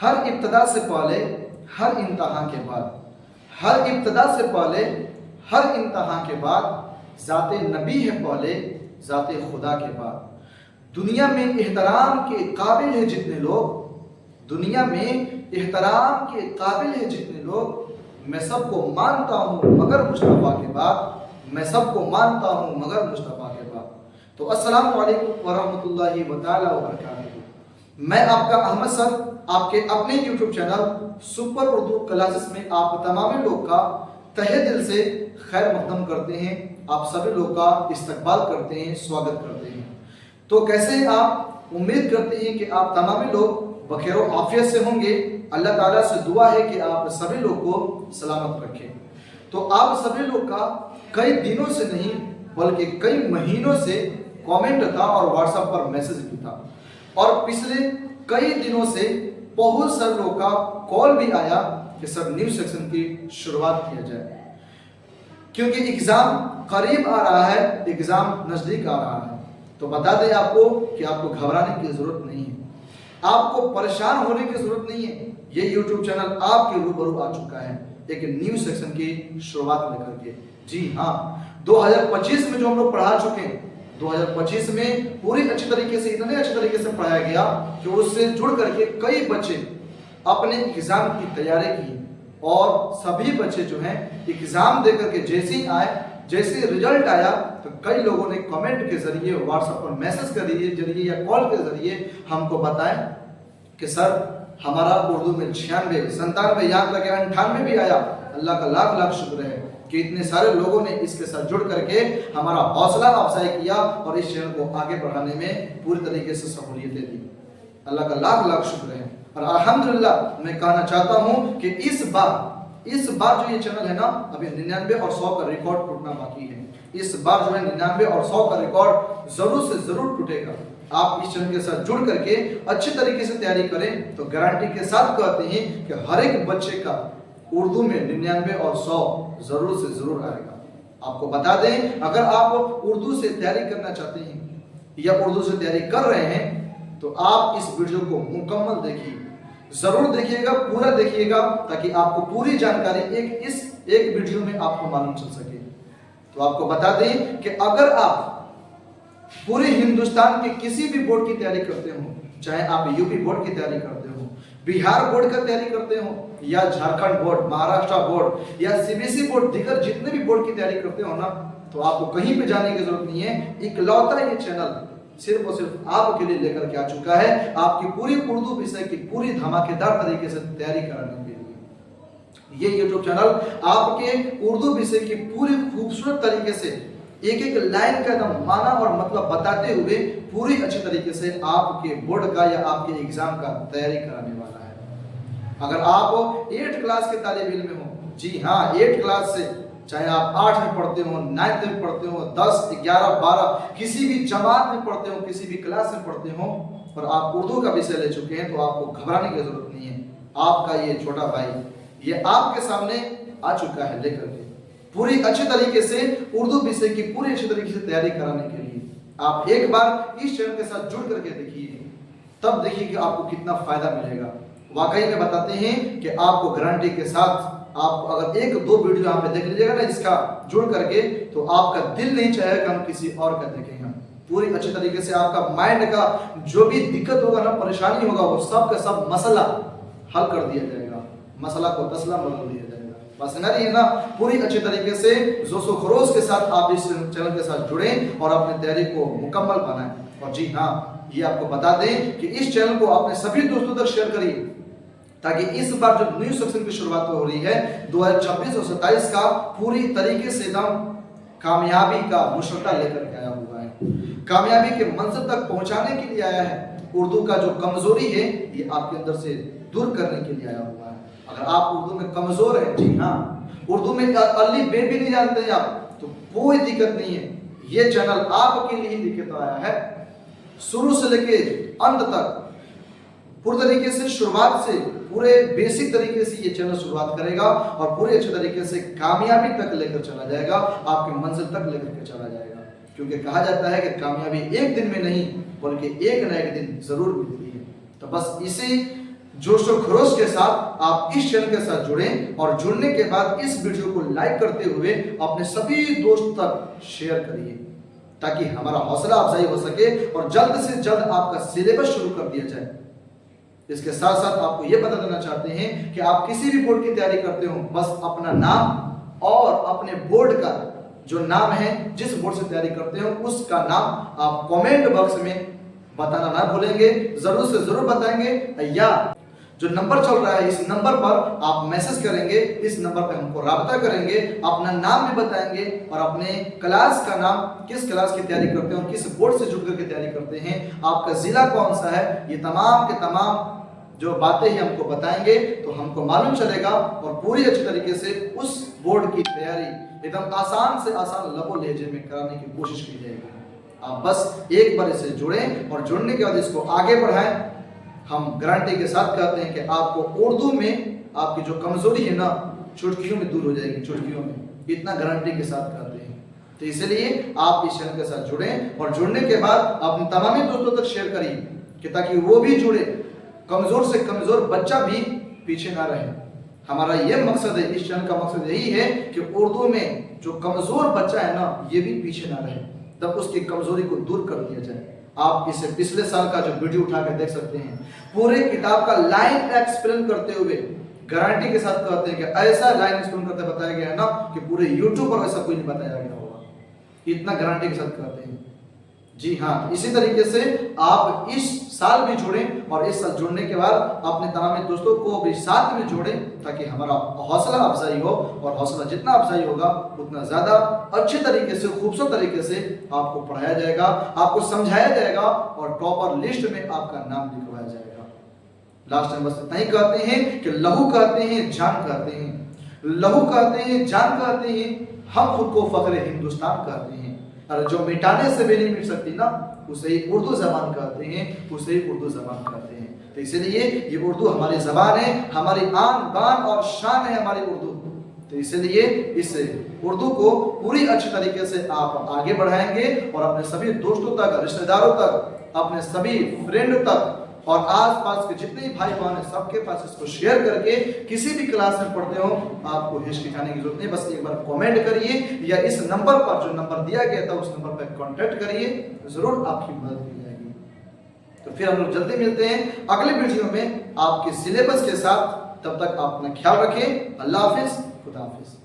हर इब्तदा से पहले हर इम्तहान के बाद, हर इब्तदा से पहले हर इम्तहान के बाद, ज़ाते नबी है पहले ज़ाते खुदा के बाद। दुनिया में एहतराम के काबिल है जितने लोग, दुनिया में एहतराम के काबिल है जितने लोग, मैं सबको मानता हूँ मगर मुस्तफ़ा के बाद, मैं सबको मानता हूँ मगर मुस्तफ़ा के बाद। तो अस्सलामु अलैकुम वरहमतुल्लाहि व तआला व बरकातुहू। मैं आपका अहमद सर आपके अपने YouTube channel super Urdu classes में आप तमाम लोग का तहे दिल से खैर मकदम करते हैं। आप सभी लोग का इस्तकबाल करते हैं, स्वागत करते हैं। तो कैसे हैं आप? उम्मीद करते हैं कि आप तमाम लोग बखैर आफियत से होंगे। अल्लाह ताला से दुआ है कि आप सभी लोग को सलामत रखें। तो आप सभी लोग का कई दिनों से नहीं बल्कि कई महीनों से कमेंट था और व्हाट्सएप पर मैसेज भी था, और पिछले कई दिनों से बहुत सारे लोगों का कॉल भी आया कि सर न्यू सेक्शन की शुरुआत किया जाए, क्योंकि एग्जाम करीब आ रहा है, एग्जाम नजदीक आ रहा है। तो बता दें आपको कि आपको घबराने की जरूरत नहीं है, आपको परेशान होने की जरूरत नहीं है। ये यूट्यूब चैनल आपके रूबरू आ चुका है एक न्यू सेक्शन की शुरुआत लेकर के। जी हाँ, 2025 में जो हम लोग पढ़ा चुके हैं, 2025 में पूरी अच्छी तरीके से, इतने अच्छे तरीके से पढ़ाया गया कि उससे जुड़ करके कई बच्चे अपने एग्जाम की तैयारी की, और सभी बच्चे जो हैं एग्जाम देकर के जैसे ही आए, जैसे रिजल्ट आया, तो कई लोगों ने कमेंट के जरिए, व्हाट्सएप पर मैसेज के जरिए या कॉल के जरिए हमको बताएं कि सर हमारा उर्दू में 96, 97, यहाँ तक 98 भी आया। अल्लाह का लाख लाख शुक्र है कि इतने सारे लोगों ने इसके साथ जुड़ करके हमारा हौसला अफजाई किया और इस चैनल को आगे बढ़ाने में पूरी तरीके से सहूलियतें दी। अल्लाह का लाख लाख शुक्र है। और अल्हम्दुलिल्लाह मैं कहना चाहता हूँ कि इस बार जो ये चैनल है ना, अभी 99 और 100 का रिकॉर्ड टूटना बाकी है। इस बार जो है 99 और 100 का रिकॉर्ड जरूर से जरूर टूटेगा। आप इस चैनल के साथ जुड़ करके अच्छे तरीके से तैयारी करें तो गारंटी के साथ कहते हैं कि हर एक बच्चे का उर्दू में 99 और 100 जरूर से जरूर आएगा। आपको बता दें, अगर आप उर्दू से तैयारी करना चाहते हैं या उर्दू से तैयारी कर रहे हैं तो आप इस वीडियो को मुकम्मल देखिए, जरूर देखिएगा, पूरा देखिएगा, ताकि आपको पूरी जानकारी एक वीडियो में आपको मालूम चल सके। तो आपको बता दें कि अगर आप पूरे हिंदुस्तान के किसी भी बोर्ड की तैयारी करते हो, चाहे आप यूपी बोर्ड की तैयारी करते हो, बिहार बोर्ड का तैयारी करते हो, या झारखंड बोर्ड, महाराष्ट्र बोर्ड या सीबीएसई बोर्ड, दिगर जितने भी बोर्ड की तैयारी करते हो ना, तो आपको कहीं पे जाने की जरूरत नहीं है। इकलौता ये चैनल सिर्फ और सिर्फ आपके लिए लेकर के आ चुका है, आपकी पूरी उर्दू विषय की पूरी धमाकेदार तरीके से तैयारी कराने के लिए। ये यूट्यूब चैनल आपके उर्दू विषय की पूरी खूबसूरत तरीके से एक एक लाइन का एकदम माना और मतलब बताते हुए पूरी अच्छी तरीके से आपके बोर्ड का या आपके एग्जाम का तैयारी कराने वाला है। अगर आप 8th क्लास के तालिब इल्म हो, जी हाँ 8th क्लास से, चाहे आप 8 में पढ़ते हो, 9th में पढ़ते हो, 10, 11, 12 किसी भी जमात में पढ़ते हो, किसी भी क्लास में पढ़ते हो, और आप उर्दू का विषय ले चुके हैं, तो आपको घबराने की जरूरत नहीं है। आपका ये छोटा भाई ये आपके सामने आ चुका है लेकर के पूरी अच्छे तरीके से उर्दू विषय की पूरी अच्छी तरीके से तैयारी कराने के लिए। आप एक बार इस चैनल के साथ जुड़ करके देखिए, तब देखिए कि आपको कितना फायदा मिलेगा। वाकई में बताते हैं कि आपको गारंटी के साथ, आप अगर 1-2 वीडियो यहाँ पे देख लीजिएगा ना इसका जुड़ करके, तो आपका दिल नहीं चाहेगा हम किसी और का देखें। हम पूरी अच्छे तरीके से आपका माइंड का जो भी दिक्कत होगा ना, परेशानी होगा, वो सब का सब मसला हल कर दिया जाएगा, मसला को तसला बदल दिया जाएगा। बस ना है ना, पूरी अच्छे तरीके से जोश व खरोश के साथ आप इस चैनल के साथ जुड़ें और अपनी तैयारी को मुकम्मल बनाएं। और जी हाँ, ये आपको बता दें कि इस चैनल को अपने सभी दोस्तों तक शेयर करिए, ताकि इस बार जो न्यू सेक्शन की शुरुआत हो रही है 2026 और 27 का, पूरी तरीके से एकदम कामयाबी का मुशर्रा लेकर के आया हुआ है, कामयाबी के मंजिल तक पहुंचाने के लिए आया है। उर्दू का जो कमजोरी है ये आपके अंदर से दूर करने के लिए आया हुआ है। अगर आप उर्दू में कमजोर हैं, जी हाँ, उर्दू में अली बे भी नहीं जानते हैं आप, तो कोई दिक्कत नहीं है। ये चैनल आपके लिए लेकर आया है, शुरू से लेके अंत तक पूरे तरीके से, शुरुआत से पूरे बेसिक तरीके से ये चैनल शुरुआत करेगा और पूरे अच्छे तरीके से कामयाबी तक लेकर चला जाएगा, आपके मंजिल तक लेकर के चला जाएगा। क्योंकि कहा जाता है कि कामयाबी एक दिन में नहीं बल्कि एक न एक दिन जरूर मिलती है। तो बस इसी जोश और खरोश के साथ आप इस चैनल के साथ जुड़ें और जुड़ने के बाद इस वीडियो को लाइक करते हुए अपने सभी दोस्तों तक शेयर करिए, ताकि हमारा हौसला अफजाई हो सके और जल्द से जल्द आपका सिलेबस शुरू कर दिया जाए। इसके साथ साथ आपको यह बता देना चाहते हैं कि आप किसी भी बोर्ड की तैयारी करते हो, बस अपना नाम और अपने बोर्ड का जो नाम है, जिस बोर्ड से तैयारी करते हो उसका नाम आप कमेंट बॉक्स में बताना ना भूलेंगे, जरूर से जरूर बताएंगे। या जो नंबर चल रहा है इस नंबर पर आप मैसेज करेंगे, इस नंबर पे हमको राब्ता करेंगे, अपना नाम भी बताएंगे और अपने क्लास का नाम, किस क्लास की तैयारी करते हैं, किस बोर्ड से जुड़ करके तैयारी करते हैं, आपका जिला कौन सा है, ये तमाम के तमाम जो बातें ही हमको बताएंगे तो हमको मालूम चलेगा और पूरी अच्छी तरीके से उस बोर्ड की तैयारी एकदम आसान से आसान लबो लहजे में कराने की कोशिश की जाएगी। आप बस एक बार इसे जुड़ें और जुड़ने के बाद इसको आगे बढ़ाएं। हम गारंटी के साथ कहते हैं कि आपको उर्दू में आपकी जो कमजोरी है ना, चुटकियों में दूर हो जाएगी, चुटकियों में, इतना गारंटी के साथ कहते हैं। तो इसलिए आप इस चैनल के साथ जुड़ें और जुड़ने के बाद अपने तमाम दोस्तों तक शेयर करिए कि ताकि वो भी जुड़े, कमजोर से कमजोर बच्चा भी पीछे ना रहे। हमारा यह मकसद है, इस चैनल का मकसद यही है कि उर्दू में जो कमजोर बच्चा है ना, ये भी पीछे ना रहे, तब उसकी कमजोरी को दूर कर दिया जाए। आप इसे पिछले साल का जो वीडियो उठा के देख सकते हैं, पूरे किताब का लाइन एक्सप्लेन करते हुए गारंटी के साथ कहते हैं कि ऐसा लाइन एक्सप्लेन करते बताया गया है ना कि पूरे यूट्यूब पर ऐसा कोई नहीं बताया गया होगा, इतना गारंटी के साथ कहते हैं। जी हाँ, इसी तरीके से आप इस साल भी जुड़ें और इस साल जुड़ने के बाद अपने तमाम दोस्तों को भी साथ में जोड़ें, ताकि हमारा हौसला अफजाई हो और हौसला जितना अफजाई होगा उतना ज्यादा अच्छे तरीके से, खूबसूरत तरीके से आपको पढ़ाया जाएगा, आपको समझाया जाएगा और टॉपर लिस्ट में आपका नाम लिखवाया जाएगा। लास्ट टाइम बस इतना ही कहते हैं कि लहू कहते हैं, जान कहते हैं, लहू कहते हैं, जान कहते हैं, हम खुद को फख्र हिंदुस्तान कहते हैं, और जो मिटाने से भी नहीं मिट सकती ना, उसे ही उर्दू जबान कहते हैं, उसे ही उर्दू जबान कहते हैं। तो इसलिए ये उर्दू हमारी जबान है, हमारी आन बान और शान है हमारी उर्दू। तो इसलिए इस उर्दू को पूरी अच्छी तरीके से आप आगे बढ़ाएंगे और अपने सभी दोस्तों तक, रिश्तेदारों तक, अपने सभी फ्रेंड तक और आसपास के जितने भाई बहन है सबके पास इसको शेयर करके, किसी भी क्लास में पढ़ते हो आपको हिचकिचाने की जरूरत नहीं, बस एक बार कमेंट करिए या इस नंबर पर, जो नंबर दिया गया था उस नंबर पर कांटेक्ट करिए, जरूर आपकी मदद की जाएगी। तो फिर हम लोग जल्दी मिलते हैं अगले वीडियो में आपके सिलेबस के साथ। तब तक आप अपना ख्याल रखें। अल्लाह हाफिज, खुदा हाफिज।